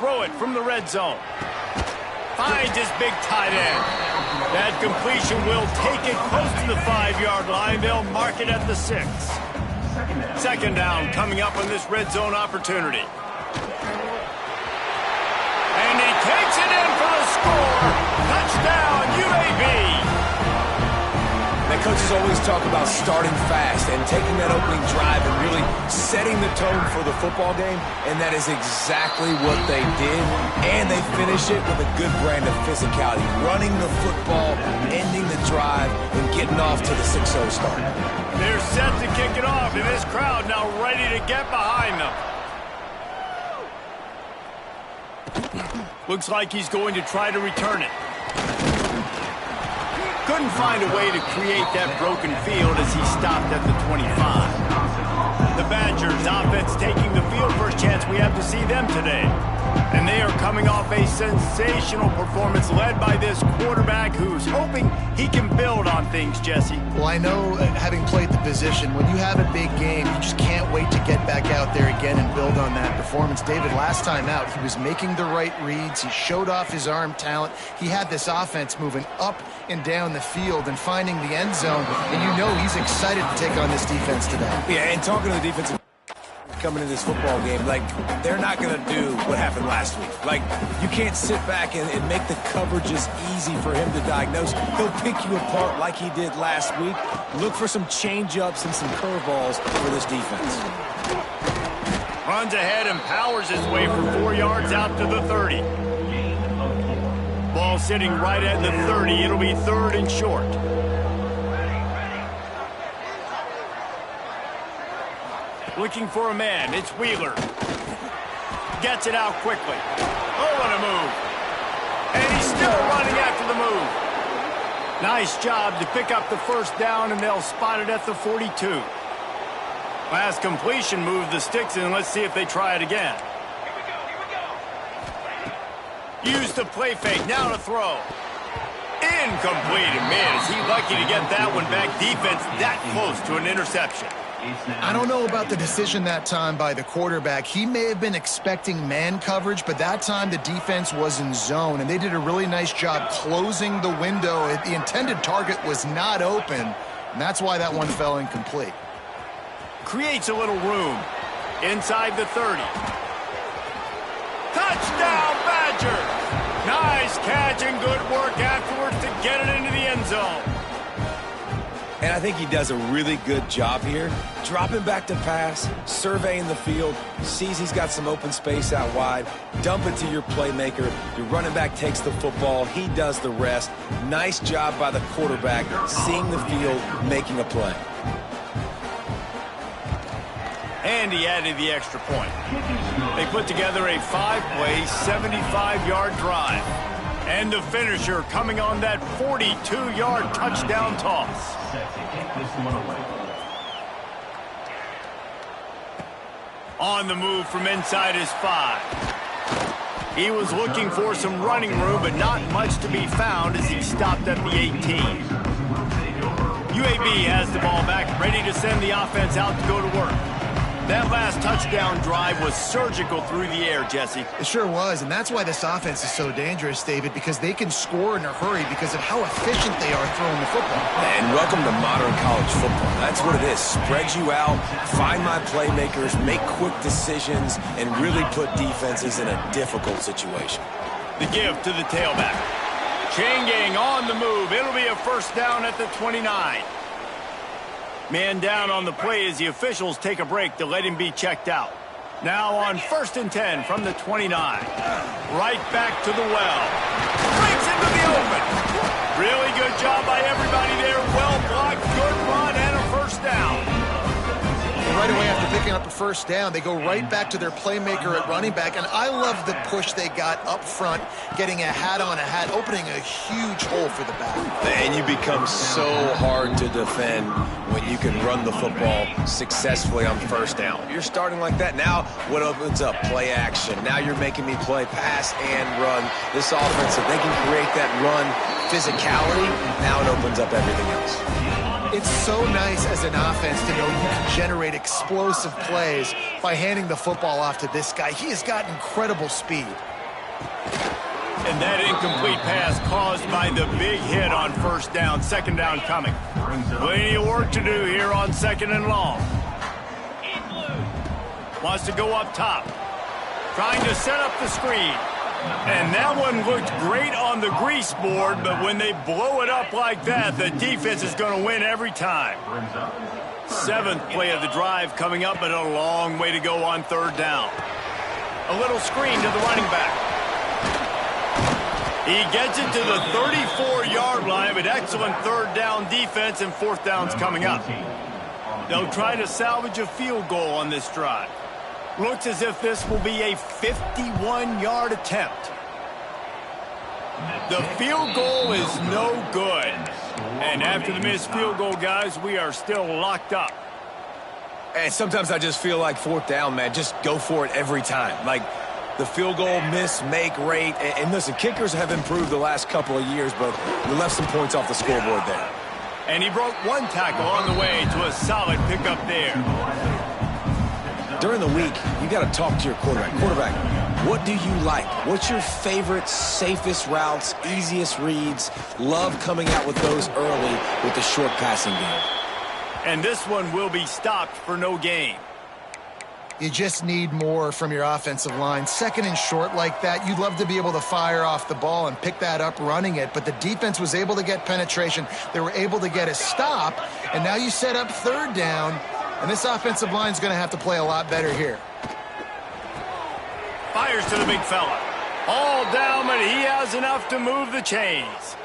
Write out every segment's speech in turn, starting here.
throw it from the red zone. Finds his big tight end. That completion will take it close to the 5-yard line. They'll mark it at the 6. Second down coming up on this red zone opportunity. And he takes it in for the score. Touchdown, UAB. The coaches always talk about starting fast and taking that opening drive and really setting the tone for the football game, and that is exactly what they did. And they finish it with a good brand of physicality, running the football, ending the drive, and getting off to the 6-0 start. They're set to kick it off, and this crowd now ready to get behind them. Looks like he's going to try to return it. Couldn't find a way to create that broken field as he stopped at the 25. The Badgers offense taking the field. First chance we have to see them today. And they are coming off a sensational performance led by this quarterback who's hoping he can build on things, Jesse. Well, I know, having played the position, when you have a big game, you just can't wait to get back out there again and build on that performance. David, last time out, he was making the right reads. He showed off his arm talent. He had this offense moving up and down the field and finding the end zone. And you know he's excited to take on this defense today. Yeah, and talking to the defensive coming into this football game, like, they're not going to do what happened last week. Like, you can't sit back and make the coverages easy for him to diagnose. He'll pick you apart like he did last week. Look for some change-ups and some curveballs for this defense. Runs ahead and powers his way for 4 yards out to the 30. Ball sitting right at the 30. It'll be third and short. Looking for a man. It's Wheeler. Gets it out quickly. Oh, what a move. And he's still running after the move. Nice job to pick up the first down, and they'll spot it at the 42. Last completion moved the sticks in. Let's see if they try it again. Use the play fake. Now to throw. Incomplete. And man, is he lucky to get that one back. Defense that close to an interception. I don't know about the decision that time by the quarterback. He may have been expecting man coverage, but that time the defense was in zone, and they did a really nice job closing the window. The intended target was not open, and that's why that one fell incomplete. Creates a little room inside the 30. Touchdown, Badgers! Nice catch and good work afterwards to get it into the end zone. And I think he does a really good job here. Dropping back to pass, surveying the field, sees he's got some open space out wide, dump it to your playmaker. Your running back takes the football. He does the rest. Nice job by the quarterback, seeing the field, making a play. And he added the extra point. They put together a 5-play, 75-yard drive. And the finisher coming on that 42-yard touchdown toss. On the move from inside his 5. He was looking for some running room, but not much to be found as he stopped at the 18. UAB has the ball back, ready to send the offense out to go to work. That last touchdown drive was surgical through the air, Jesse. It sure was, and that's why this offense is so dangerous, David, because they can score in a hurry because of how efficient they are throwing the football. And welcome to modern college football. That's what it is. Spread you out, find my playmakers, make quick decisions, and really put defenses in a difficult situation. The give to the tailback. Chain gang on the move. It'll be a first down at the 29. Man down on the play as the officials take a break to let him be checked out. Now on 1st and 10 from the 29. Right back to the well. Breaks into the open. Really good job by everybody there. Well blocked, good run, and a first down. And right away after picking up a first down, they go right back to their playmaker at running back. And I love the push they got up front, getting a hat on a hat, opening a huge hole for the back. And you become so hard to defend when you can run the football successfully on first down. You're starting like that. Now what opens up? Play action. Now you're making me play pass and run. This offense, if they can create that run physicality, now it opens up everything else. It's so nice as an offense to know you can generate explosive plays by handing the football off to this guy. He has got incredible speed. And that incomplete pass caused by the big hit on first down. Second down coming. Plenty of work to do here on 2nd and long. Wants to go up top. Trying to set up the screen. And that one looked great on the grease board, but when they blow it up like that, the defense is going to win every time. 7th play of the drive coming up, but a long way to go on 3rd down. A little screen to the running back. He gets it to the 34-yard line, but excellent 3rd down defense, and 4th down's coming up. They'll try to salvage a field goal on this drive. Looks as if this will be a 51-yard attempt. The field goal is no good. And after the missed field goal, guys, we are still locked up. And sometimes I just feel like 4th down, man, just go for it every time. Like the field goal miss-make rate. And listen, kickers have improved the last couple of years, but we left some points off the scoreboard there. And he broke one tackle on the way to a solid pickup there. During the week, you got to talk to your quarterback. Quarterback, what do you like? What's your favorite, safest routes, easiest reads? Love coming out with those early with the short passing game. And this one will be stopped for no gain. You just need more from your offensive line. 2nd and short like that, you'd love to be able to fire off the ball and pick that up running it, but the defense was able to get penetration. They were able to get a stop, and now you set up 3rd down, and this offensive line is going to have to play a lot better here. Fires to the big fella. All down, but he has enough to move the chains.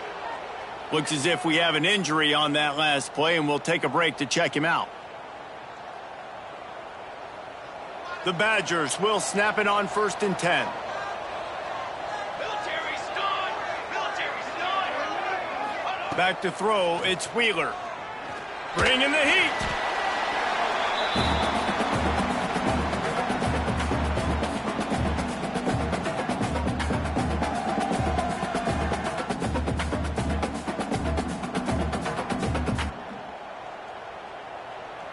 Looks as if we have an injury on that last play, and we'll take a break to check him out. The Badgers will snap it on 1st and 10. Back to throw, it's Wheeler. Bringing the heat.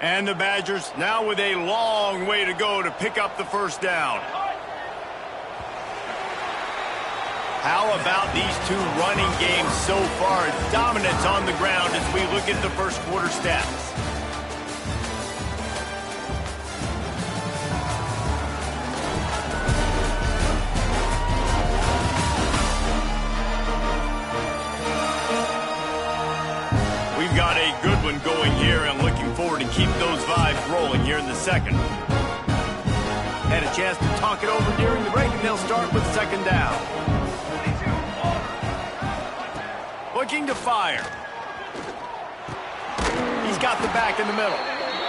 And the Badgers now with a long way to go to pick up the 1st down. How about these two running games so far? Dominance on the ground as we look at the first quarter stats. We've got a good one going here and looking forward to keep those vibes rolling here in the 2nd. Had a chance to talk it over during the break, and they'll start with 2nd down. Looking to fire. He's got the back in the middle.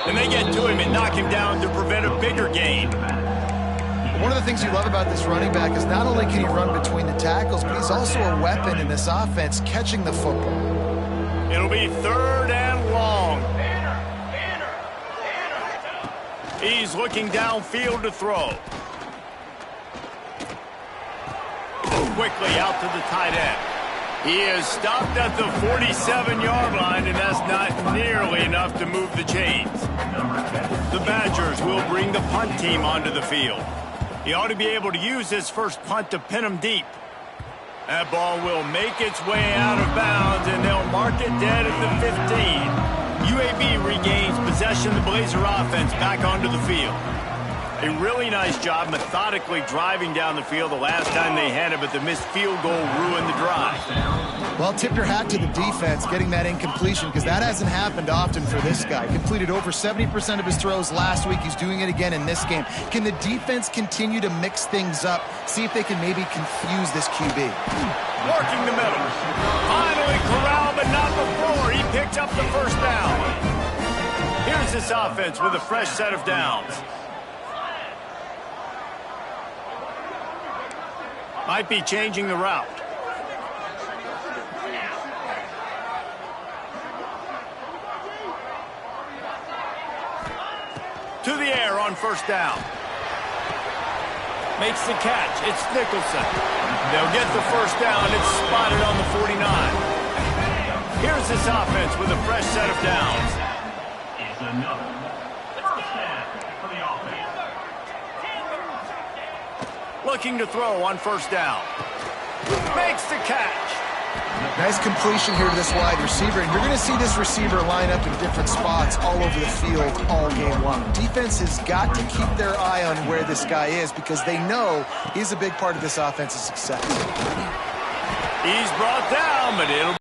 And they get to him and knock him down to prevent a bigger gain. One of the things you love about this running back is not only can he run between the tackles, but he's also a weapon in this offense catching the football. It'll be 3rd and long. He's looking downfield to throw. Quickly out to the tight end. He is stopped at the 47-yard line, and that's not nearly enough to move the chains. The Badgers will bring the punt team onto the field. He ought to be able to use this first punt to pin him deep. That ball will make its way out of bounds, and they'll mark it dead at the 15. UAB regains possession of the Blazer offense back onto the field. A really nice job methodically driving down the field the last time they had it, but the missed field goal ruined the drive. Well, tip your hat to the defense getting that incompletion, because that hasn't happened often for this guy. Completed over 70% of his throws last week. He's doing it again in this game. Can the defense continue to mix things up? See if they can maybe confuse this QB. Working the middle. Finally corralled, but not before. He picked up the 1st down. Here's this offense with a fresh set of downs. Might be changing the route. To the air on 1st down. Makes the catch. It's Nicholson. They'll get the 1st down. It's spotted on the 49. Here's this offense with a fresh set of downs. Is another first down for the offense. Looking to throw on first down. Makes the catch. Nice completion here to this wide receiver, and you're going to see this receiver line up in different spots all over the field all game long. Defense has got to keep their eye on where this guy is because they know he's a big part of this offense's success. He's brought down, but it'll...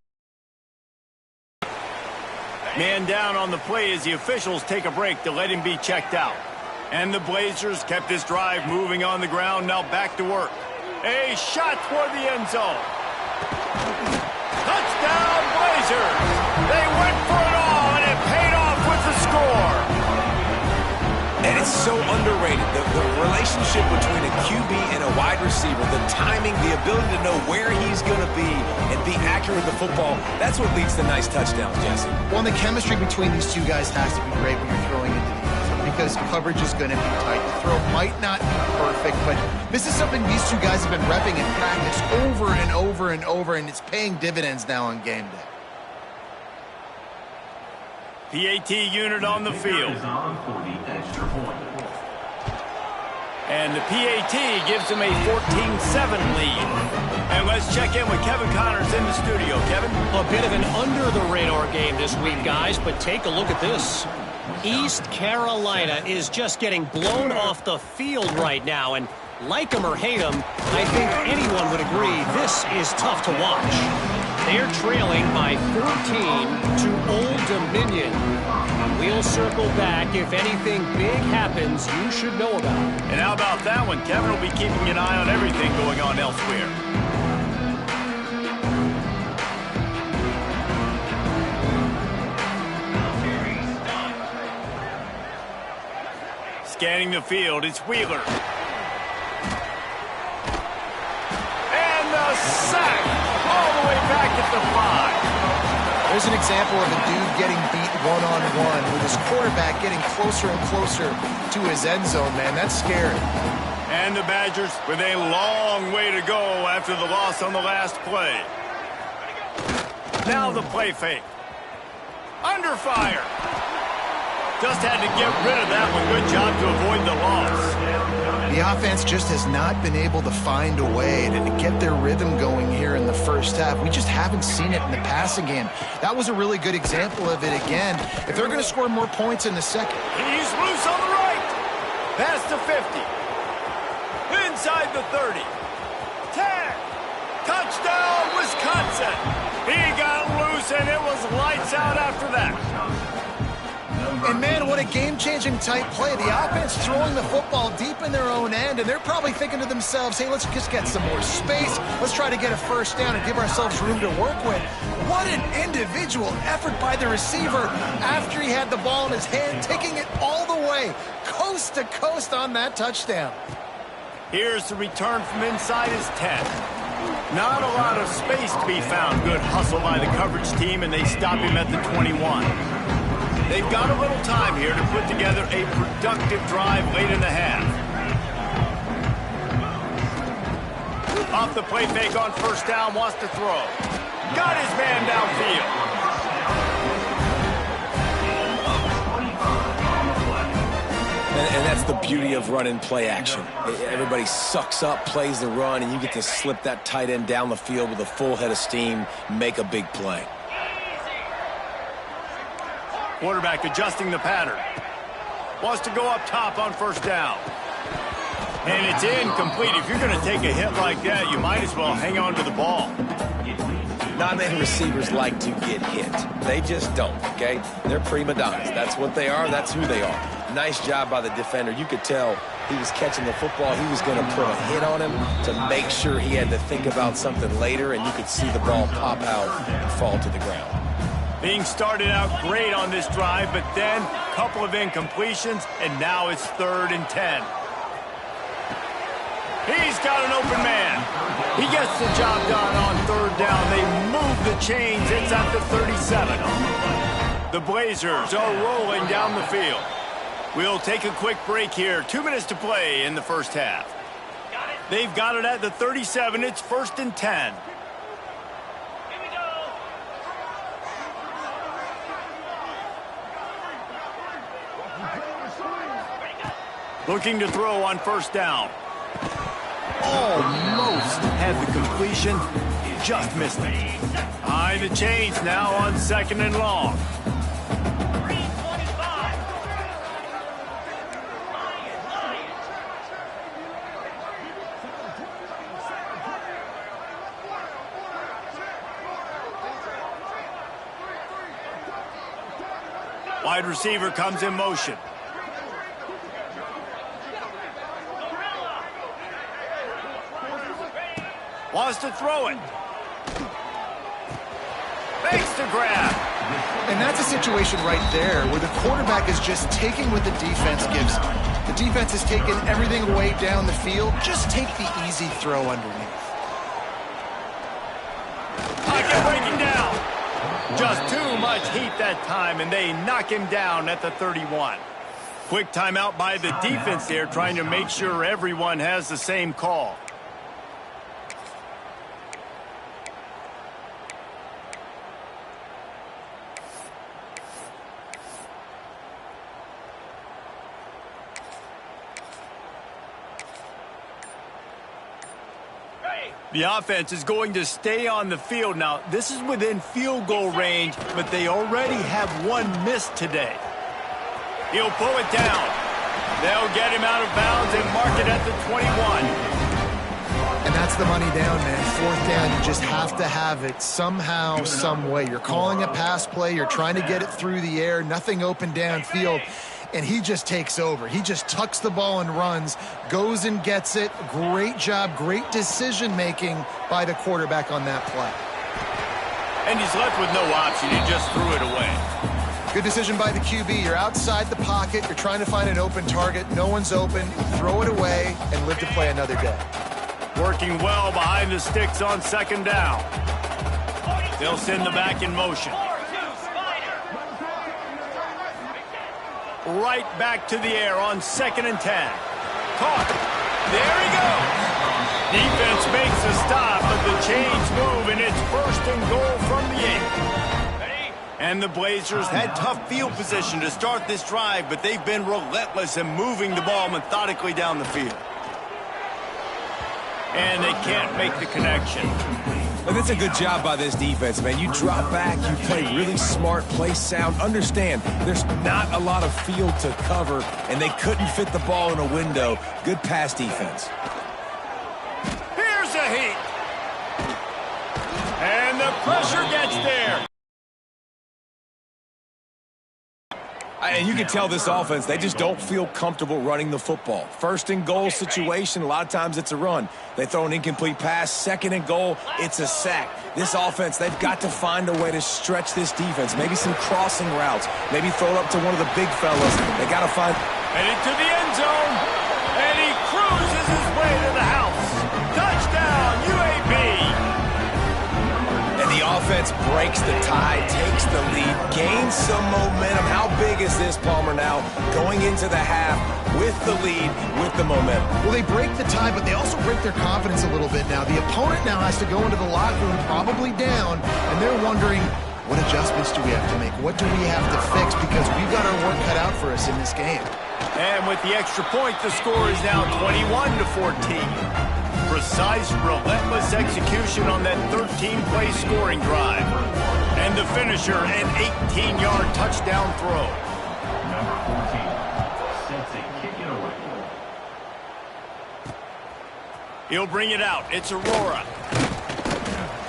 Man down on the play as the officials take a break to let him be checked out. And the Blazers kept this drive moving on the ground, now back to work. A shot toward the end zone. Touchdown, Blazers! They went for it all, and it paid off with the score. And it's so underrated. The relationship between a QB and a wide receiver, the timing, the ability to know where he's going to be and be accurate with the football, that's what leads to nice touchdowns, Jesse. Well, the chemistry between these two guys has to be great when you're throwing into the end zone because coverage is going to be tight. The throw might not be perfect, but this is something these two guys have been repping in practice over and over and over, and it's paying dividends now on game day. PAT unit on the field. Is on for the extra point. And the PAT gives him a 14-7 lead. And let's check in with Kevin Connors in the studio. Kevin? A bit of an under-the-radar game this week, guys, but take a look at this. East Carolina is just getting blown off the field right now, and like them or hate them, I think anyone would agree this is tough to watch. They're trailing by 14 to Old Dominion. We'll circle back. If anything big happens, you should know about it. And how about that one? Kevin will be keeping an eye on everything going on elsewhere. Scanning the field, it's Wheeler. And the sack all the way back at the 5. There's an example of a dude getting beat one-on-one with his quarterback getting closer and closer to his end zone, man. That's scary. And the Badgers with a long way to go after the loss on the last play. Now the play fake. Under fire. Just had to get rid of that one. Good job to avoid the loss. The offense just has not been able to find a way to get their rhythm going here in the first half. We just haven't seen it in the passing game. That was a really good example of it again. If they're going to score more points in the second. He's loose on the right. Past the 50. Inside the 30. 10. Touchdown, Wisconsin. He got loose, and it was lights out after that. And, man, what a game-changing type play. The offense throwing the football deep in their own end, and they're probably thinking to themselves, hey, let's just get some more space. Let's try to get a first down and give ourselves room to work with. What an individual effort by the receiver after he had the ball in his hand, taking it all the way, coast to coast on that touchdown. Here's the return from inside his 10. Not a lot of space to be found. Good hustle by the coverage team, and they stop him at the 21. They've got a little time here to put together a productive drive late in the half. Off the play fake on first down, wants to throw. Got his man downfield. And that's the beauty of running play action. Everybody sucks up, plays the run, and you get to slip that tight end down the field with a full head of steam, make a big play. Quarterback adjusting the pattern. Wants to go up top on first down. And it's incomplete. If you're going to take a hit like that, you might as well hang on to the ball. Not many receivers like to get hit. They just don't, okay? They're prima donnas. That's what they are. That's who they are. Nice job by the defender. You could tell he was catching the football. He was going to put a hit on him to make sure he had to think about something later, and you could see the ball pop out and fall to the ground. Being started out great on this drive, but then a couple of incompletions, and now it's 3rd and 10. He's got an open man. He gets the job done on 3rd down. They move the chains. It's at the 37. The Blazers are rolling down the field. We'll take a quick break here. 2 minutes to play in the first half. They've got it at the 37. It's 1st and 10. Looking to throw on first down. Almost had the completion. Just missed it. Behind the chains now on second and long. Wide receiver comes in motion. Wants to throw it. Fakes the grab. And that's a situation right there where the quarterback is just taking what the defense gives him. The defense has taken everything away down the field. Just take the easy throw underneath. Pocket breaking down. Just too much heat that time, and they knock him down at the 31. Quick timeout by the defense there, trying to make sure everyone has the same call. The offense is going to stay on the field now. This is within field goal range, but they already have one miss today. He'll pull it down. They'll get him out of bounds and mark it at the 21. And that's the money down, man. Fourth down, you just have to have it somehow, some way. You're calling a pass play. You're trying to get it through the air. Nothing open downfield. And he just takes over. He just tucks the ball and runs, goes and gets it. Great job, great decision-making by the quarterback on that play. And he's left with no option. He just threw it away. Good decision by the QB. You're outside the pocket. You're trying to find an open target. No one's open. Throw it away and live to play another day. Working well behind the sticks on second down. They'll send the back in motion. Right back to the air on second and 10. Caught. There he goes. Defense makes a stop, but the chains move, and it's first and goal from the 8. And the Blazers had tough field position to start this drive, but they've been relentless in moving the ball methodically down the field. And they can't make the connection. But that's a good job by this defense, man. You drop back, you play really smart, play sound. Understand, there's not a lot of field to cover, and they couldn't fit the ball in a window. Good pass defense. Here's a heat. And the pressure gets there. And you can tell this offense, they just don't feel comfortable running the football. First and goal situation, a lot of times it's a run. They throw an incomplete pass. Second and goal, it's a sack. This offense, they've got to find a way to stretch this defense. Maybe some crossing routes. Maybe throw it up to one of the big fellas. They got to find... Headed to the end zone. And he cruises his way to the house. Touchdown, UAB. And the offense breaks the tie, takes the lead, gains some momentum. How big is this, Palmer, now? Going into the half with the lead, with the momentum. Well, they break the tie, but they also break their confidence a little bit now. The opponent now has to go into the locker room probably down, and they're wondering, what adjustments do we have to make? What do we have to fix? Because we've got our work cut out for us in this game. And with the extra point, the score is now 21-14. Precise, relentless execution on that 13-play scoring drive. And the finisher, an 18-yard touchdown throw. Number 14 sets it, kick it away. He'll bring it out. It's Aurora.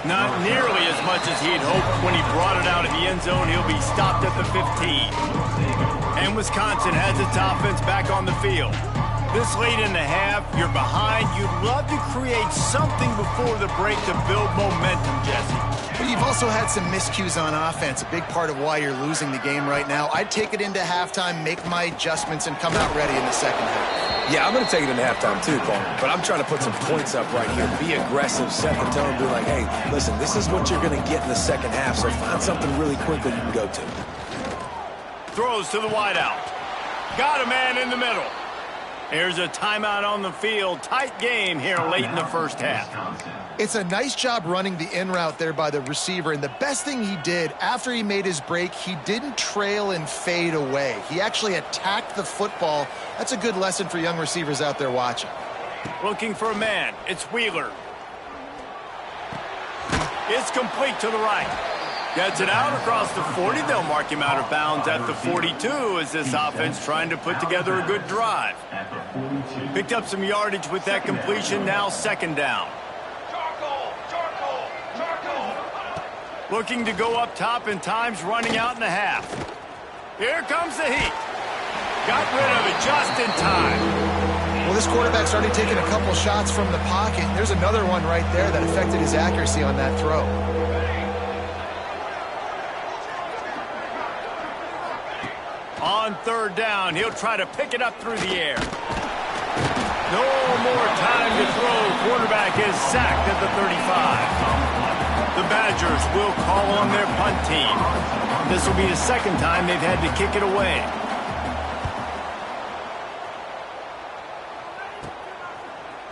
Not nearly as much as he'd hoped when he brought it out of the end zone. He'll be stopped at the 15. And Wisconsin has its offense back on the field. This late in the half, you're behind. You'd love to create something before the break to build momentum, Jesse. But you've also had some miscues on offense, a big part of why you're losing the game right now. I'd take it into halftime, make my adjustments, and come out ready in the second half. Yeah, I'm going to take it into halftime too, Paul. But I'm trying to put some points up right here. Be aggressive, set the tone, be like, hey, listen, this is what you're going to get in the second half, so find something really quickly you can go to. Throws to the wideout. Got a man in the middle. Here's a timeout on the field. Tight game here late in the first half. It's a nice job running the in route there by the receiver, and the best thing he did after he made his break, he didn't trail and fade away. He actually attacked the football. That's a good lesson for young receivers out there watching. Looking for a man. It's Wheeler. It's complete to the right. Gets it out across the 40. They'll mark him out of bounds at the 42 as this offense trying to put together a good drive. Picked up some yardage with that completion. Now second down. Looking to go up top, and time's running out in the half. Here comes the heat. Got rid of it just in time. Well, this quarterback's already taken a couple shots from the pocket. There's another one right there that affected his accuracy on that throw. On third down, he'll try to pick it up through the air. No more time to throw. Quarterback is sacked at the 35. The Badgers will call on their punt team. This will be the second time they've had to kick it away.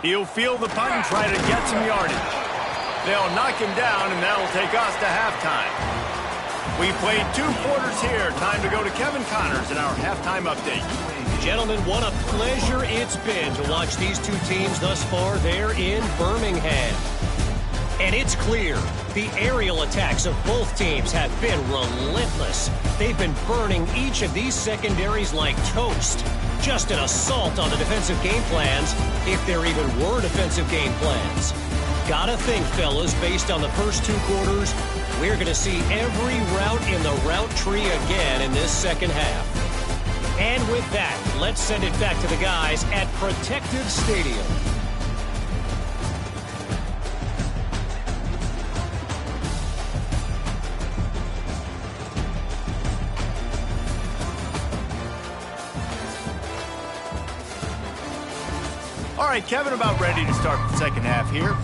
He'll field the punt and try to get some yardage. They'll knock him down, and that'll take us to halftime. We played 2 quarters here. Time to go to Kevin Connors in our halftime update. Gentlemen, what a pleasure it's been to watch these two teams thus far there in Birmingham. And it's clear, the aerial attacks of both teams have been relentless. They've been burning each of these secondaries like toast. Just an assault on the defensive game plans, if there even were defensive game plans. Gotta think, fellas, based on the first 2 quarters, we're going to see every route in the route tree again in this second half. And with that, let's send it back to the guys at Protective Stadium. All right, Kevin, about ready to start the second half here.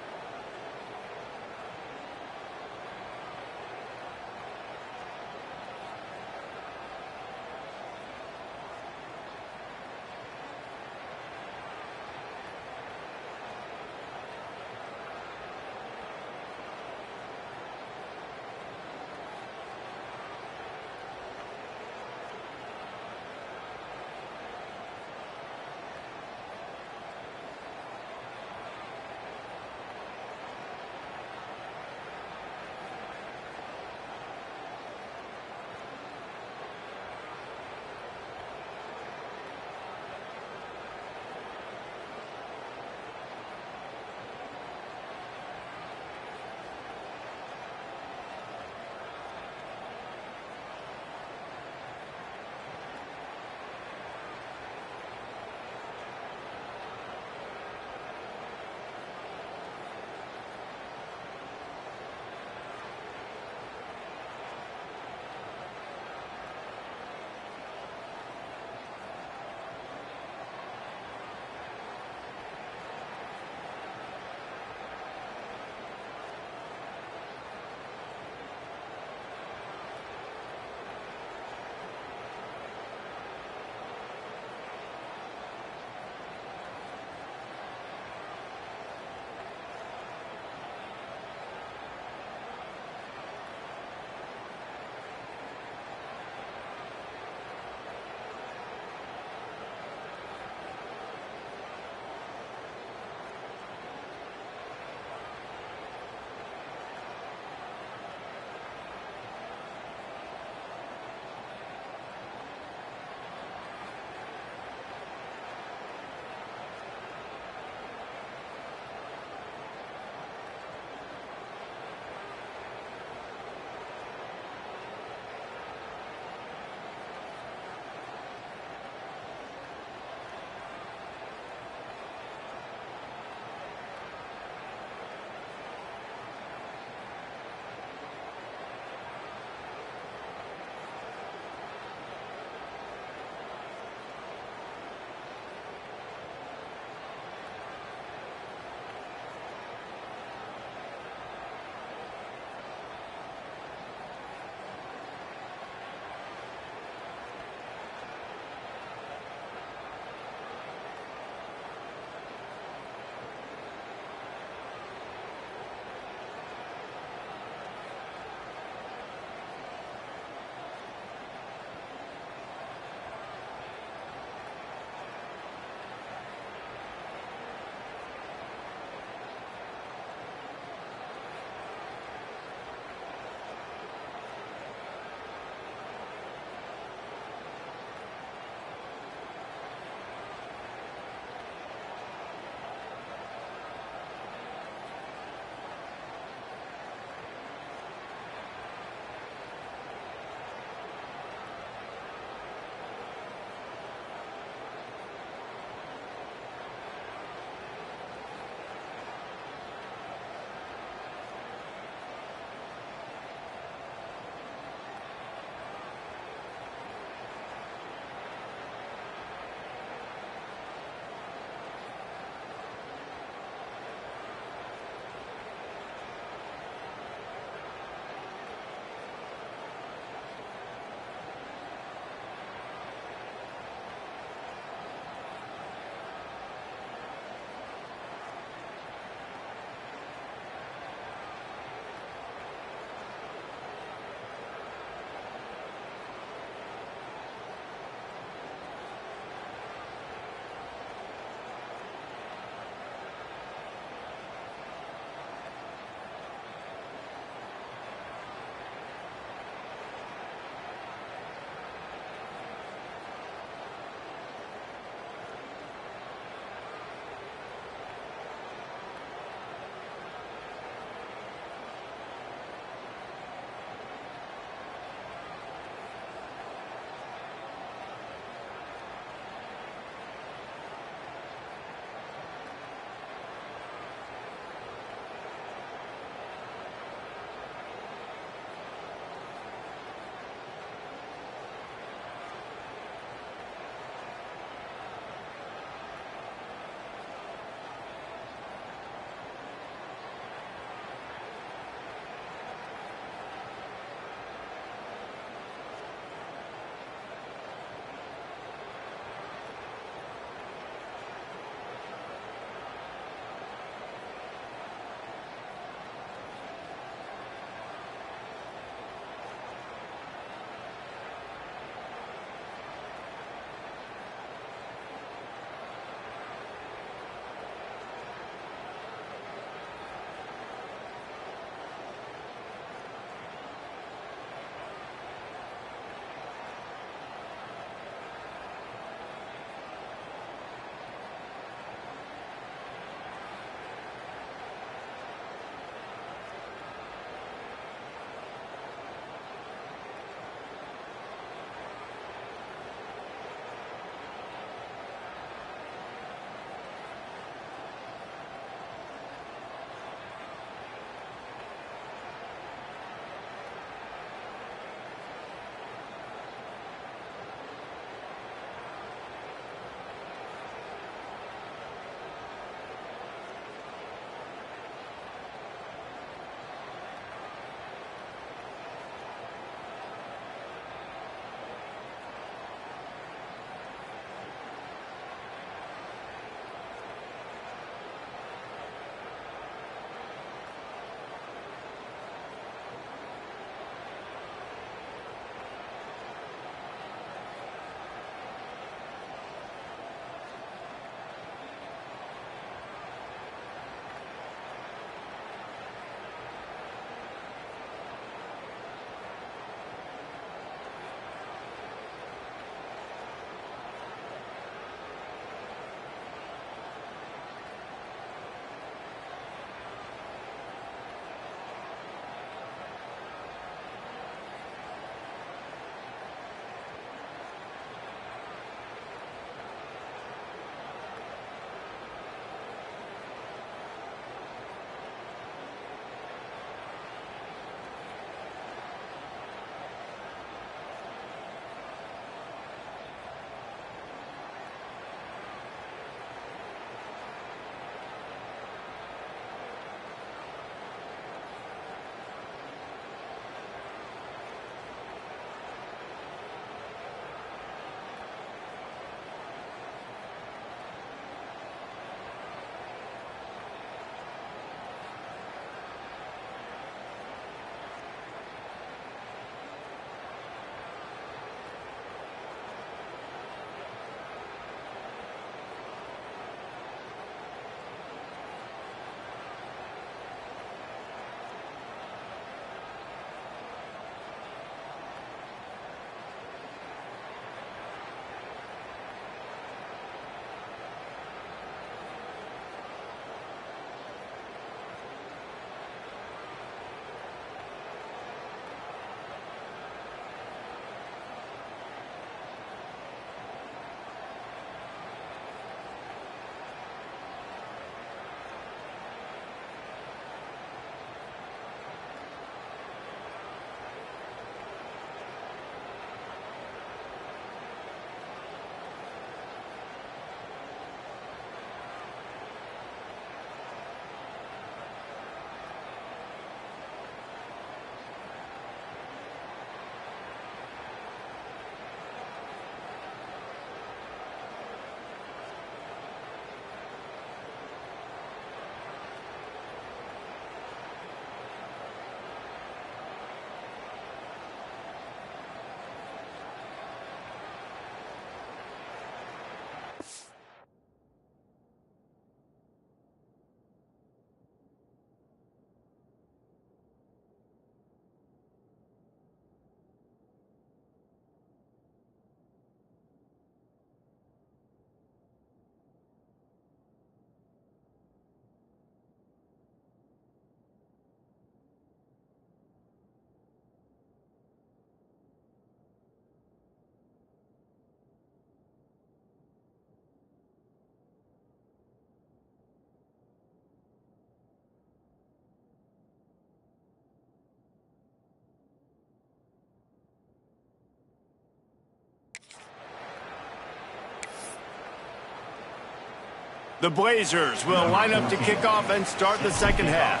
The Blazers will line up to kick off and start the second half.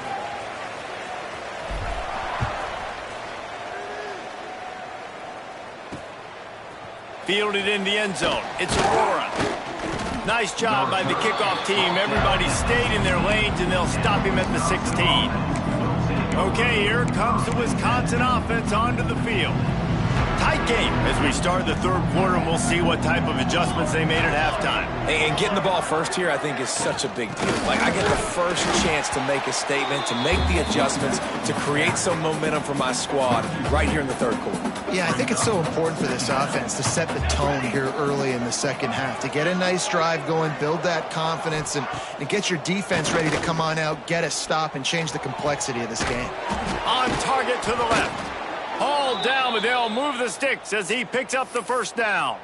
Fielded in the end zone. It's Aurora. Nice job by the kickoff team. Everybody stayed in their lanes, and they'll stop him at the 16. Okay, here comes the Wisconsin offense onto the field. Tight game as we start the third quarter, and we'll see what type of adjustments they made at halftime. And getting the ball first here, I think, is such a big deal. Like, I get the first chance to make a statement, to make the adjustments, to create some momentum for my squad right here in the third quarter. Yeah, I think it's so important for this offense to set the tone here early in the second half, to get a nice drive going, build that confidence, and get your defense ready to come on out, get a stop, and change the complexity of this game. On target to the left. All down, but they'll move the sticks as he picks up the first down.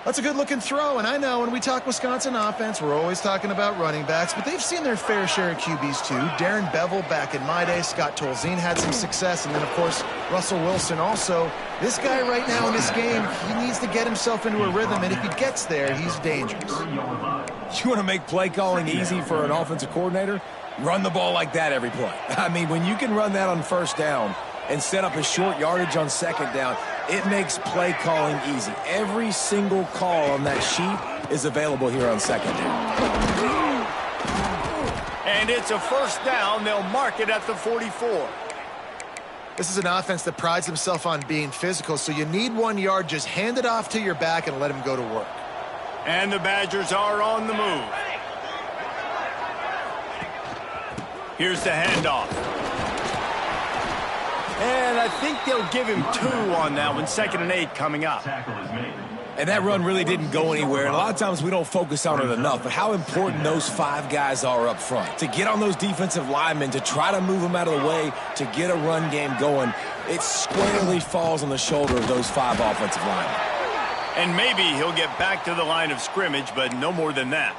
That's a good-looking throw, and I know when we talk Wisconsin offense, we're always talking about running backs, but they've seen their fair share of QBs too. Darren Bevel back in my day, Scott Tolzien had some success, and then, of course, Russell Wilson also. This guy right now in this game, he needs to get himself into a rhythm, and if he gets there, he's dangerous. You want to make play calling easy for an offensive coordinator? Run the ball like that every play. I mean, when you can run that on first down and set up a short yardage on second down, it makes play calling easy. Every single call on that sheet is available here on second down. And it's a first down. They'll mark it at the 44. This is an offense that prides himself on being physical, so you need 1 yard, just hand it off to your back and let him go to work. And the Badgers are on the move. Here's the handoff. And I think they'll give him 2 on that one. 2nd and 8 coming up. And that run really didn't go anywhere. And a lot of times we don't focus on it enough, but how important those 5 guys are up front. To get on those defensive linemen, to try to move them out of the way, to get a run game going, it squarely falls on the shoulder of those 5 offensive linemen. And maybe he'll get back to the line of scrimmage, but no more than that.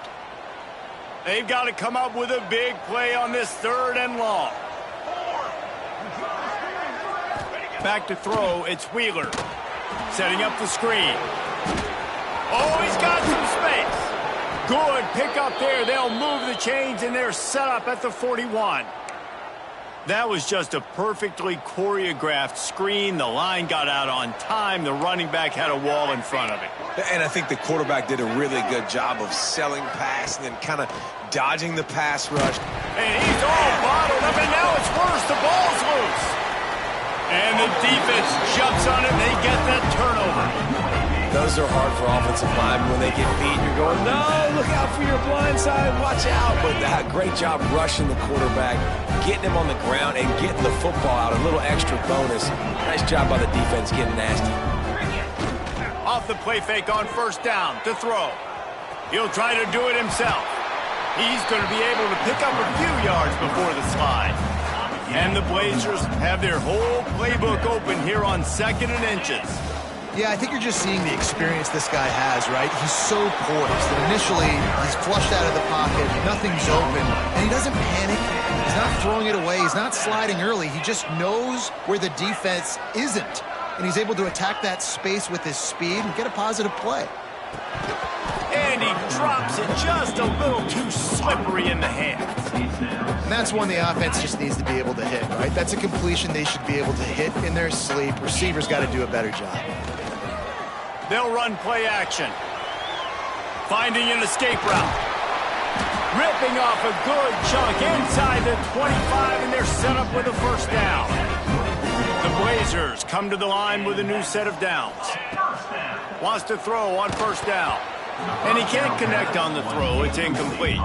They've got to come up with a big play on this 3rd and long. Back to throw, it's Wheeler. Setting up the screen. Oh, he's got some space. Good pick up there. They'll move the chains, and they're set up at the 41. That was just a perfectly choreographed screen. The line got out on time. The running back had a wall in front of it. And I think the quarterback did a really good job of selling pass and then kind of dodging the pass rush. And he's all bottled up, and now it's worse. The ball's loose. And the defense jumps on it, and they get that turnover. Those are hard for offensive linemen. When they get beat, you're going, no, look out for your blind side, watch out. But great job rushing the quarterback, getting him on the ground, and getting the football out, a little extra bonus. Nice job by the defense getting nasty. Off the play fake on first down to throw. He'll try to do it himself. He's going to be able to pick up a few yards before the slide. And the Blazers have their whole playbook open here on 2nd and inches. Yeah, I think you're just seeing the experience this guy has, right? He's so poised that initially he's flushed out of the pocket, nothing's open, and he doesn't panic. He's not throwing it away. He's not sliding early. He just knows where the defense isn't, and he's able to attack that space with his speed and get a positive play. And he drops it just a little too slippery in the hands. And that's one the offense just needs to be able to hit, right? That's a completion they should be able to hit in their sleep. Receivers got to do a better job. They'll run play action. Finding an escape route. Ripping off a good chunk inside the 25, and they're set up with a first down. The Blazers come to the line with a new set of downs. Wants to throw on first down. And he can't connect on the throw. It's incomplete.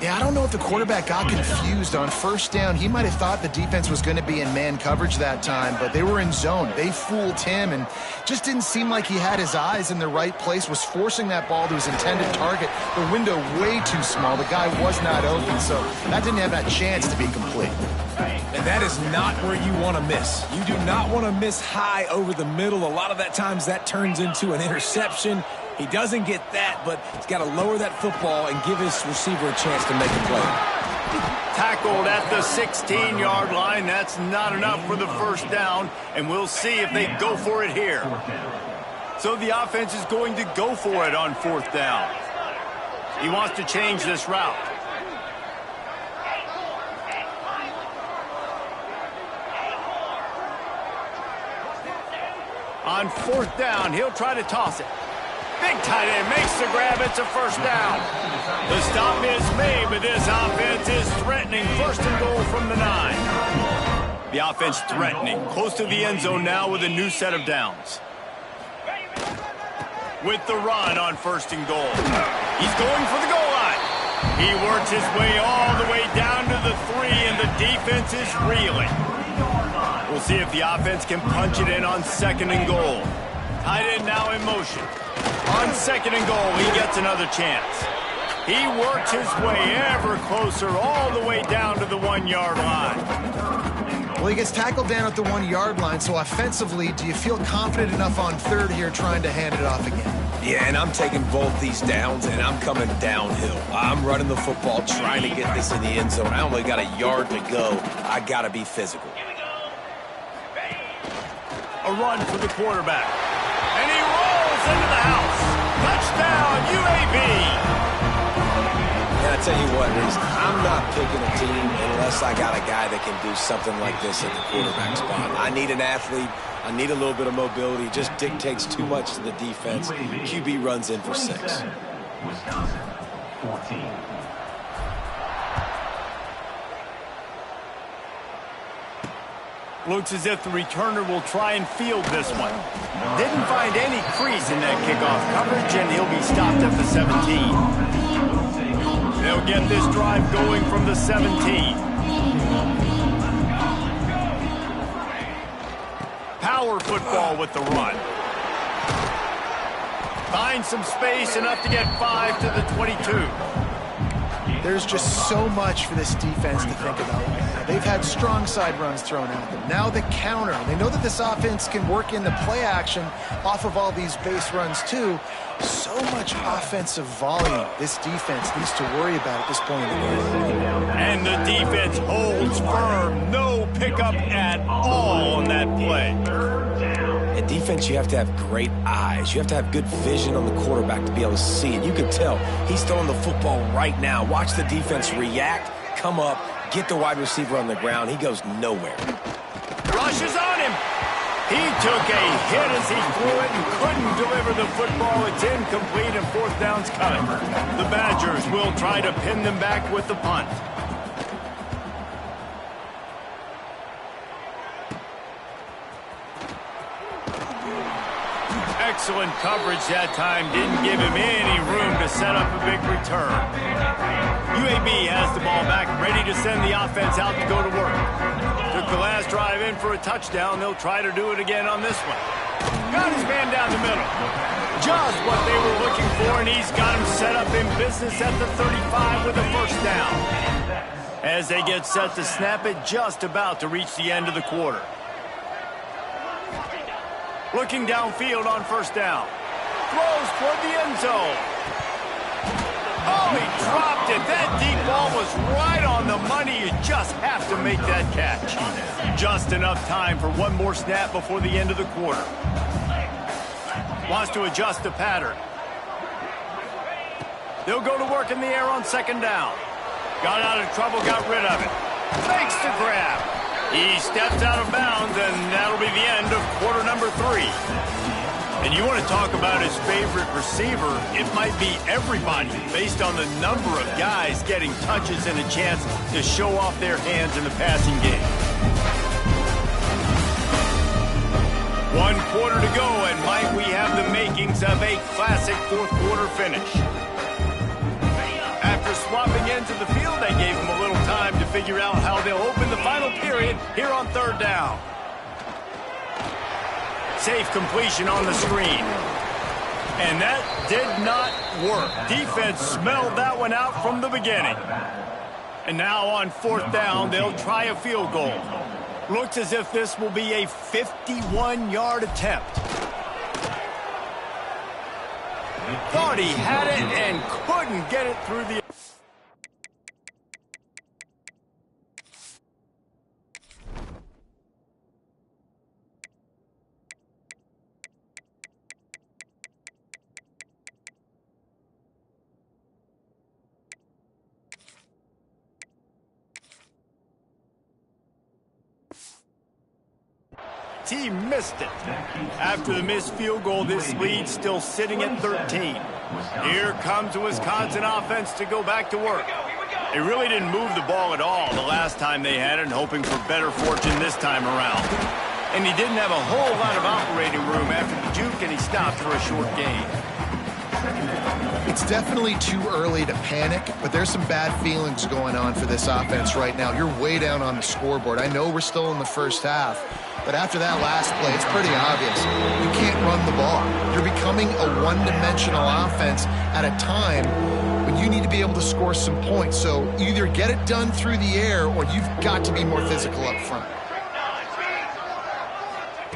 Yeah, I don't know if the quarterback got confused on first down. He might have thought the defense was going to be in man coverage that time, but they were in zone. They fooled him and just didn't seem like he had his eyes in the right place, was forcing that ball to his intended target. The window way too small. The guy was not open, so that didn't have that chance to be complete. And that is not where you want to miss. You do not want to miss high over the middle. A lot of that times that turns into an interception. He doesn't get that, but he's got to lower that football and give his receiver a chance to make a play. Tackled at the 16-yard line. That's not enough for the first down, and we'll see if they go for it here. So the offense is going to go for it on 4th down. He wants to change this route. On 4th down, he'll try to toss it. Big tight end makes the grab. It's a first down. The stop is made, but this offense is threatening. 1st and goal from the 9. The offense threatening. Close to the end zone now with a new set of downs. With the run on 1st and goal. He's going for the goal line. He works his way all the way down to the 3, and the defense is reeling. We'll see if the offense can punch it in on 2nd and goal. Tight end now in motion. On 2nd and goal, he gets another chance. He works his way ever closer all the way down to the 1-yard line. Well, he gets tackled down at the 1-yard line, so offensively, do you feel confident enough on 3rd here trying to hand it off again? Yeah, and I'm taking both these downs, and I'm coming downhill. I'm running the football, trying to get this in the end zone. I only got a yard to go. I got to be physical. A run for the quarterback. And he rolls into the house. Touchdown, UAB. And I tell you what, Reese, I'm not picking a team unless I got a guy that can do something like this at the quarterback spot. I need an athlete. I need a little bit of mobility. It just dictates too much to the defense. QB runs in for 6. Wisconsin, 14. Looks as if the returner will try and field this one. Didn't find any crease in that kickoff coverage, and he'll be stopped at the 17. They'll get this drive going from the 17. Power football with the run. Finds some space, enough to get 5 to the 22. There's just so much for this defense to think about. They've had strong side runs thrown at them. Now the counter. They know that this offense can work in the play action off of all these base runs too. So much offensive volume this defense needs to worry about at this point in the game. And the defense holds firm. No pickup at all on that play. In defense, you have to have great eyes. You have to have good vision on the quarterback to be able to see it. You can tell he's throwing the football right now. Watch the defense react, come up, get the wide receiver on the ground. He goes nowhere. Rushes on him. He took a hit as he threw it and couldn't deliver the football. It's incomplete and 4th down's cut. The Badgers will try to pin them back with the punt. Excellent coverage that time. Didn't give him any room to set up a big return. UAB has the ball back, ready to send the offense out to go to work. Took the last drive in for a touchdown. They'll try to do it again on this one. Got his man down the middle. Just what they were looking for, and he's got him set up in business at the 35 with a 1st down. As they get set to snap it, just about to reach the end of the quarter. Looking downfield on 1st down. Throws toward the end zone. Oh, he dropped it. That deep ball was right on the money. You just have to make that catch. Just enough time for one more snap before the end of the quarter. Wants to adjust the pattern. They'll go to work in the air on 2nd down. Got out of trouble, got rid of it. Makes the grab. He steps out of bounds, and that'll be the end of quarter number 3. And you want to talk about his favorite receiver, it might be everybody based on the number of guys getting touches and a chance to show off their hands in the passing game. 1 quarter to go, and might we have the makings of a classic 4th quarter finish. After swapping into the field, they gave him a little time to figure out how they'll open the final period here on 3rd down. Safe completion on the screen. And that did not work. Defense smelled that one out from the beginning. And now on 4th down, they'll try a field goal. Looks as if this will be a 51-yard attempt. Thought he had it and couldn't get it through the... He missed it. After the missed field goal, this lead still sitting at 13. Here comes the Wisconsin offense to go back to work. They really didn't move the ball at all the last time they had it, hoping for better fortune this time around. And he didn't have a whole lot of operating room after the juke, and he stopped for a short gain. It's definitely too early to panic, but there's some bad feelings going on for this offense right now. You're way down on the scoreboard. I know we're still in the first half, but after that last play, it's pretty obvious. You can't run the ball. You're becoming a one-dimensional offense at a time when you need to be able to score some points. So either get it done through the air or you've got to be more physical up front.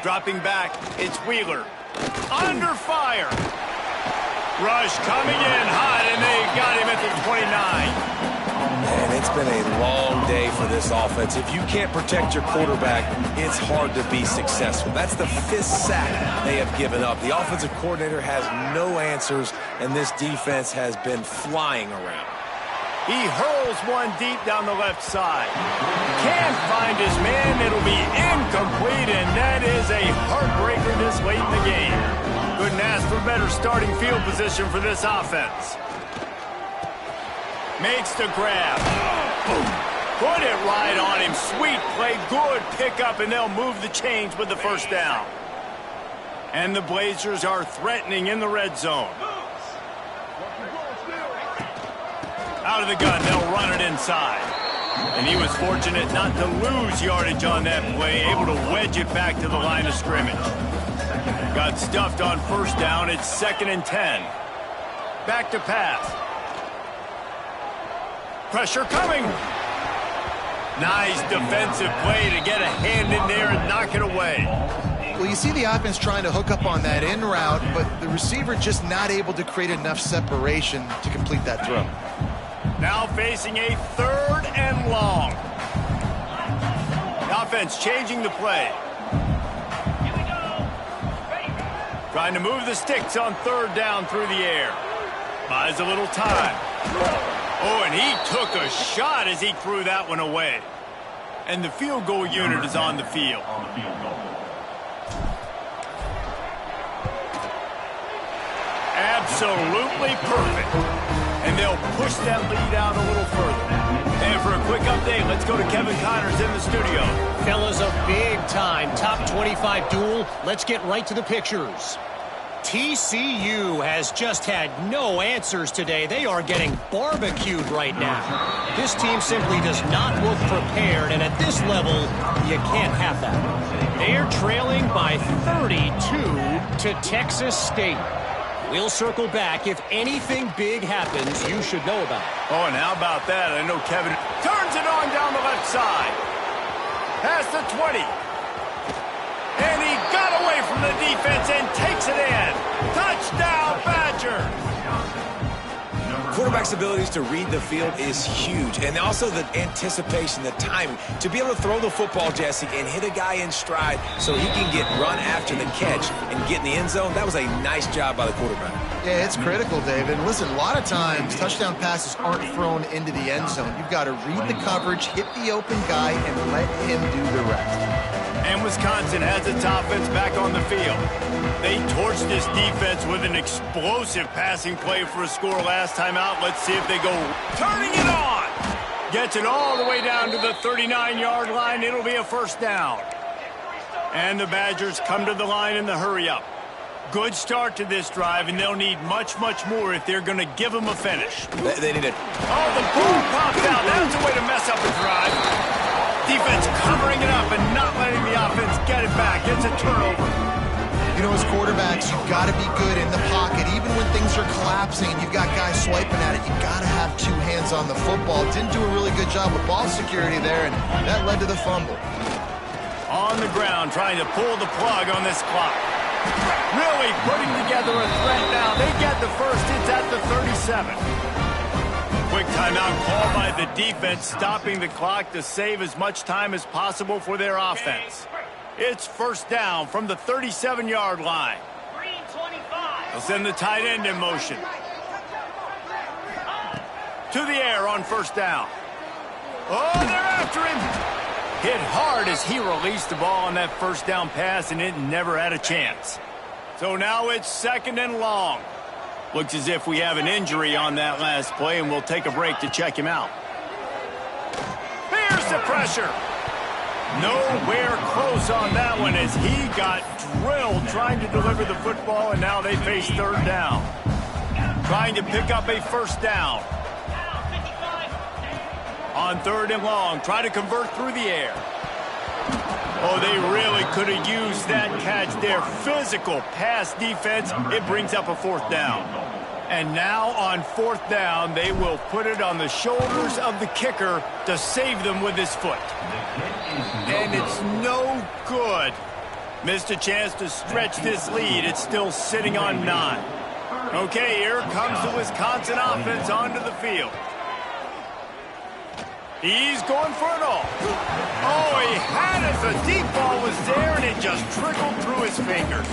Dropping back, it's Wheeler. Under fire. Rush coming in hot, and they got him at the 29. And it's been a long day for this offense. If you can't protect your quarterback, it's hard to be successful. That's the 5th sack they have given up. The offensive coordinator has no answers, and this defense has been flying around. He hurls one deep down the left side. Can't find his man. It'll be incomplete, and that is a heartbreaker this late in the game. Couldn't ask for better starting field position for this offense. Makes the grab. Boom. Put it right on him. Sweet play. Good pickup, and they'll move the chains with the first down. And the Blazers are threatening in the red zone. Out of the gun, they'll run it inside. And he was fortunate not to lose yardage on that play, able to wedge it back to the line of scrimmage. Got stuffed on first down. It's 2nd and 10. Back to pass. Pressure coming. Nice defensive play to get a hand in there and knock it away. Well, you see the offense trying to hook up on that in route, but the receiver just not able to create enough separation to complete that throw. Now facing a 3rd and long. The offense changing the play. Trying to move the sticks on 3rd down through the air. Buys a little time. Oh, and he took a shot as he threw that one away. And the field goal unit is on the field. Absolutely perfect. And they'll push that lead out a little further. And for a quick update, let's go to Kevin Connors in the studio. Fellas, a big-time top 25 duel. Let's get right to the pictures. TCU has just had no answers today. They are getting barbecued right now. This team simply does not look prepared, and at this level, you can't have that. They're trailing by 32 to Texas State. We'll circle back. If anything big happens, you should know about it. Oh, and how about that? I know Kevin turns it on down the left side. Past the 20. And he got away from the defense and takes it in. Touchdown, Badger. Quarterback's abilities to read the field is huge, and also the anticipation, the timing. To be able to throw the football, Jesse, and hit a guy in stride so he can get run after the catch and get in the end zone, that was a nice job by the quarterback. Yeah, it's critical, David. Listen, a lot of times touchdown passes aren't thrown into the end zone. You've got to read the coverage, hit the open guy, and let him do the rest. And Wisconsin has its offense back on the field. They torched this defense with an explosive passing play for a score last time out. Let's see if they go turning it on. Gets it all the way down to the 39-yard line. It'll be a first down. And the Badgers come to the line in the hurry-up. Good start to this drive, and they'll need much, much more if they're going to give them a finish. They need it. Oh, the ball popped out. That's a way to mess up a drive. Defense covering it up and not letting the offense get it back. It's a turnover. You know, as quarterbacks, you've got to be good in the pocket. Even when things are collapsing and you've got guys swiping at it, you've got to have 2 hands on the football. Didn't do a really good job with ball security there, and that led to the fumble. On the ground, trying to pull the plug on this clock. Really putting together a threat now. They get the first. It's at the 37. Quick timeout called by the defense, stopping the clock to save as much time as possible for their offense. It's first down from the 37-yard line. They'll send the tight end in motion. To the air on first down. Oh, they're after him. Hit hard as he released the ball on that first down pass, and it never had a chance. So now it's 2nd and long. Looks as if we have an injury on that last play, and we'll take a break to check him out. Here's the pressure. Nowhere close on that one as he got drilled trying to deliver the football, and now they face 3rd down. Trying to pick up a first down. On 3rd and long, try to convert through the air. Oh, they really could have used that catch there. Physical pass defense. It brings up a 4th down. And now on 4th down, they will put it on the shoulders of the kicker to save them with his foot. And it's no good. Missed a chance to stretch this lead. It's still sitting on 9. Okay, here comes the Wisconsin offense onto the field. He's going for it all. Oh, he had it. The deep ball was there, and it just trickled through his fingers.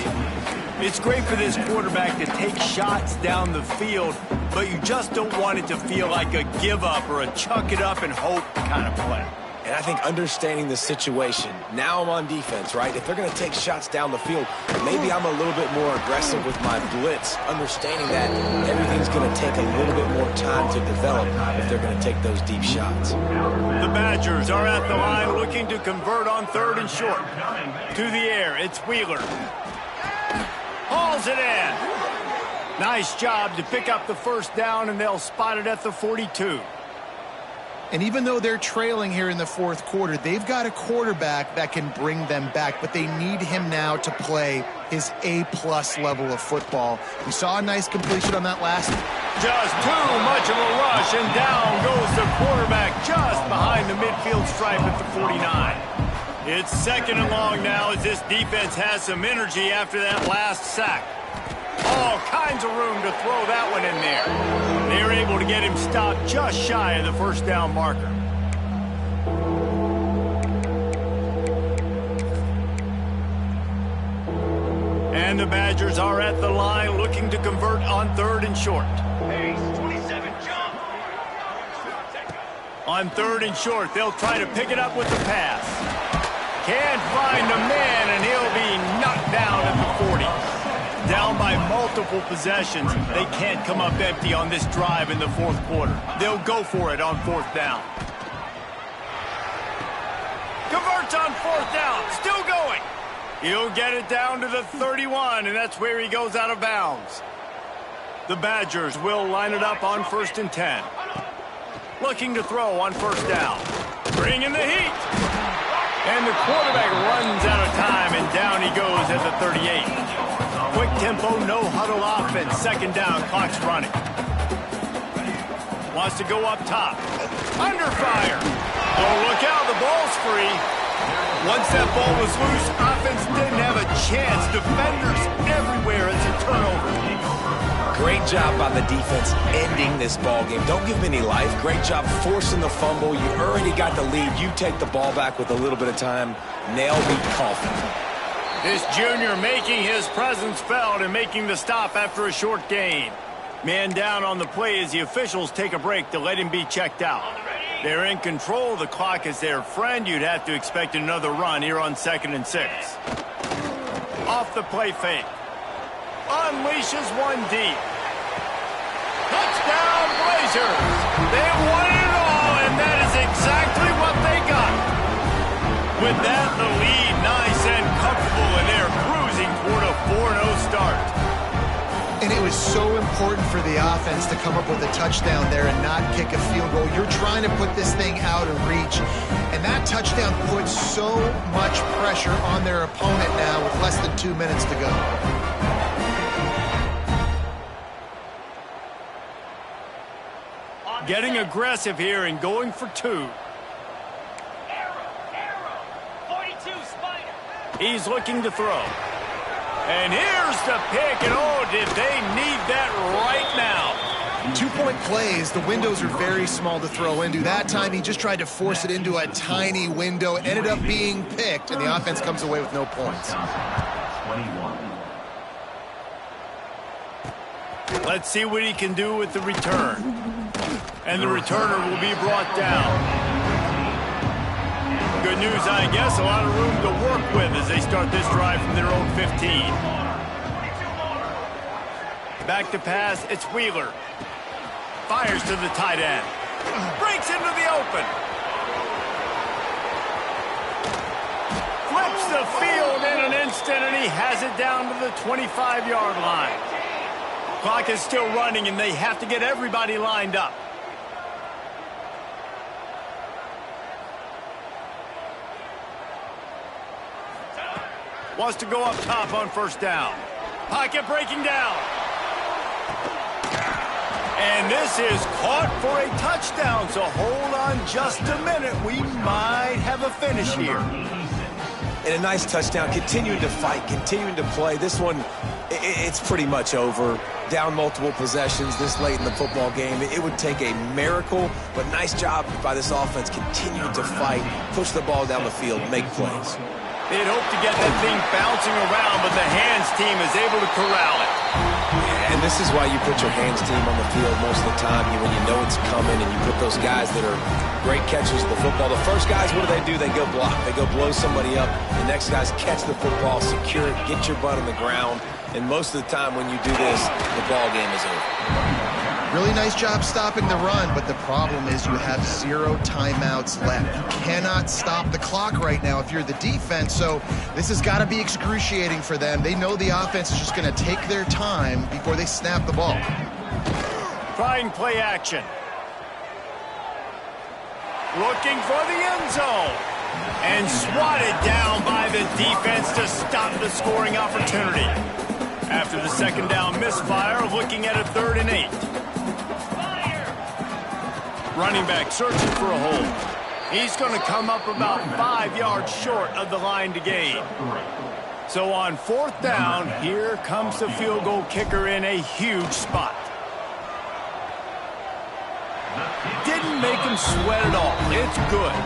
It's great for this quarterback to take shots down the field, but you just don't want it to feel like a give-up or a chuck it up and hope kind of play. And I think understanding the situation, now I'm on defense, right? If they're going to take shots down the field, maybe I'm a little bit more aggressive with my blitz, understanding that everything's going to take a little bit more time to develop if they're going to take those deep shots. The Badgers are at the line looking to convert on 3rd and short. To the air, it's Wheeler. Hauls it in. Nice job to pick up the first down, and they'll spot it at the 42. And even though they're trailing here in the 4th quarter, they've got a quarterback that can bring them back, but they need him now to play his A-plus level of football. We saw a nice completion on that last. Just too much of a rush, and down goes the quarterback just behind the midfield stripe at the 49. It's 2nd and long now as this defense has some energy after that last sack. All kinds of room to throw that one in there. They're able to get him stopped just shy of the first down marker. And the Badgers are at the line looking to convert on 3rd and short. On 3rd and short, they'll try to pick it up with the pass. Can't find a man, and he'll be knocked down at the 40. Down by multiple possessions. They can't come up empty on this drive in the 4th quarter. They'll go for it on 4th down. Converts on 4th down. Still going. He'll get it down to the 31, and that's where he goes out of bounds. The Badgers will line it up on 1st and 10. Looking to throw on 1st down. Bringing the heat. And the quarterback runs out of time, and down he goes at the 38. Quick tempo, no huddle offense. 2nd down, clock's running. Wants to go up top. Under fire. Oh, look out, the ball's free. Once that ball was loose, offense didn't have a chance. Defenders everywhere. It's a turnover. Great job by the defense ending this ball game. Don't give them any life. Great job forcing the fumble. You already got the lead. You take the ball back with a little bit of time. Nail beat coffin. This junior making his presence felt and making the stop after a short gain. Man down on the play as the officials take a break to let him be checked out. They're in control. The clock is their friend. You'd have to expect another run here on 2nd and 6. Off the play fake. Unleashes one deep. Touchdown Blazers. They won it all, and that is exactly what they got. With that, the lead nice and comfortable, and they're cruising toward a 4-0 start. And it was so important for the offense to come up with a touchdown there and not kick a field goal. You're trying to put this thing out of reach, and that touchdown puts so much pressure on their opponent now with less than 2 minutes to go. Getting aggressive here and going for 2. He's looking to throw. And here's the pick, and oh, did they need that right now. 2-point plays, the windows are very small to throw into. That time he just tried to force it into a tiny window. It ended up being picked, and the offense comes away with no points. Let's see what he can do with the return. And the returner will be brought down. Good news, I guess. A lot of room to work with as they start this drive from their own 15. Back to pass, it's Wheeler. Fires to the tight end. Breaks into the open. Flips the field in an instant, and he has it down to the 25-yard line. Clock is still running, and they have to get everybody lined up. Wants to go up top on first down. Pocket breaking down. And this is caught for a touchdown, so hold on just a minute. We might have a finish here. And a nice touchdown, continuing to fight, continuing to play. This one, it's pretty much over. Down multiple possessions this late in the football game. It would take a miracle, but nice job by this offense continuing to fight, push the ball down the field, make plays. They'd hope to get that thing bouncing around, but the hands team is able to corral it. And this is why you put your hands team on the field most of the time when you know it's coming, and you put those guys that are great catchers of the football. The first guys, what do? They go block. They go blow somebody up. The next guys catch the football, secure it, get your butt on the ground. And most of the time when you do this, the ball game is over. Really nice job stopping the run, but the problem is you have 0 timeouts left. You cannot stop the clock right now if you're the defense, so this has got to be excruciating for them. They know the offense is just going to take their time before they snap the ball. Trying play action. Looking for the end zone. And swatted down by the defense to stop the scoring opportunity. After the second down misfire, looking at a 3rd and 8. Running back searching for a hole. He's going to come up about 5 yards short of the line to gain. So on 4th down, here comes the field goal kicker in a huge spot. Didn't make him sweat at all. It's good.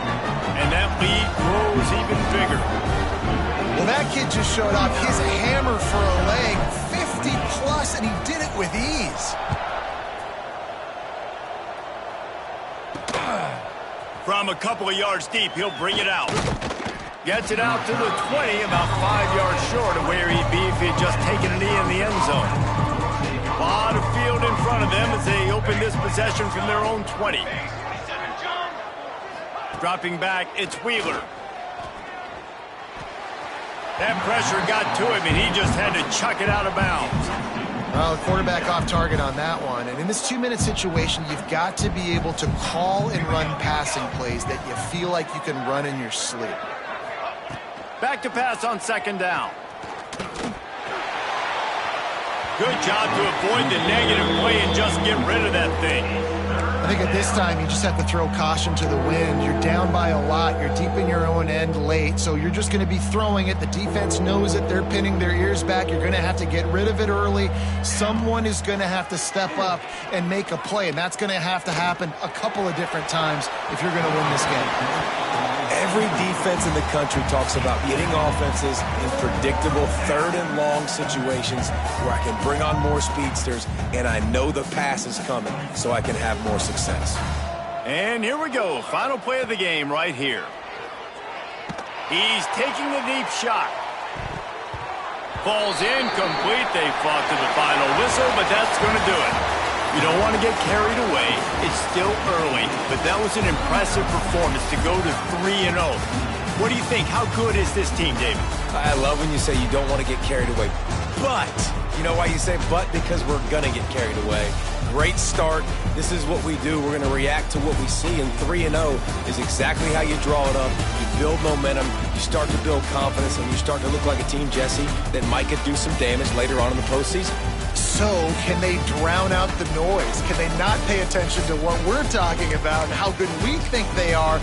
And that lead grows even bigger. Well, that kid just showed off his hammer for a leg, 50+, and he did it with ease. From a couple of yards deep, he'll bring it out. Gets it out to the 20, about 5 yards short of where he'd be if he had just taken a knee in the end zone. A lot of field in front of them as they open this possession from their own 20. Dropping back, it's Wheeler. That pressure got to him, and he just had to chuck it out of bounds. Well, the quarterback off target on that one. And in this 2-minute situation, you've got to be able to call and run passing plays that you feel like you can run in your sleep. Back to pass on 2nd down. Good job to avoid the negative play and just get rid of that thing. I think at this time, you just have to throw caution to the wind. You're down by a lot. You're deep in your own end late, so you're just going to be throwing it. The defense knows it. They're pinning their ears back. You're going to have to get rid of it early. Someone is going to have to step up and make a play, and that's going to have to happen a couple of different times if you're going to win this game. Every defense in the country talks about getting offenses in predictable 3rd and long situations where I can bring on more speedsters and I know the pass is coming so I can have more success. And here we go. Final play of the game right here. He's taking the deep shot. Falls incomplete. They fought to the final whistle, but that's going to do it. You don't want to get carried away. It's still early, but that was an impressive performance to go to 3-0. What do you think? How good is this team, David? I love when you say you don't want to get carried away. But, you know why you say but? Because we're going to get carried away. Great start. This is what we do. We're going to react to what we see, and 3-0 is exactly how you draw it up. You build momentum, you start to build confidence, and you start to look like a team, Jesse, that might could do some damage later on in the postseason. So, can they drown out the noise? Can they not pay attention to what we're talking about and how good we think they are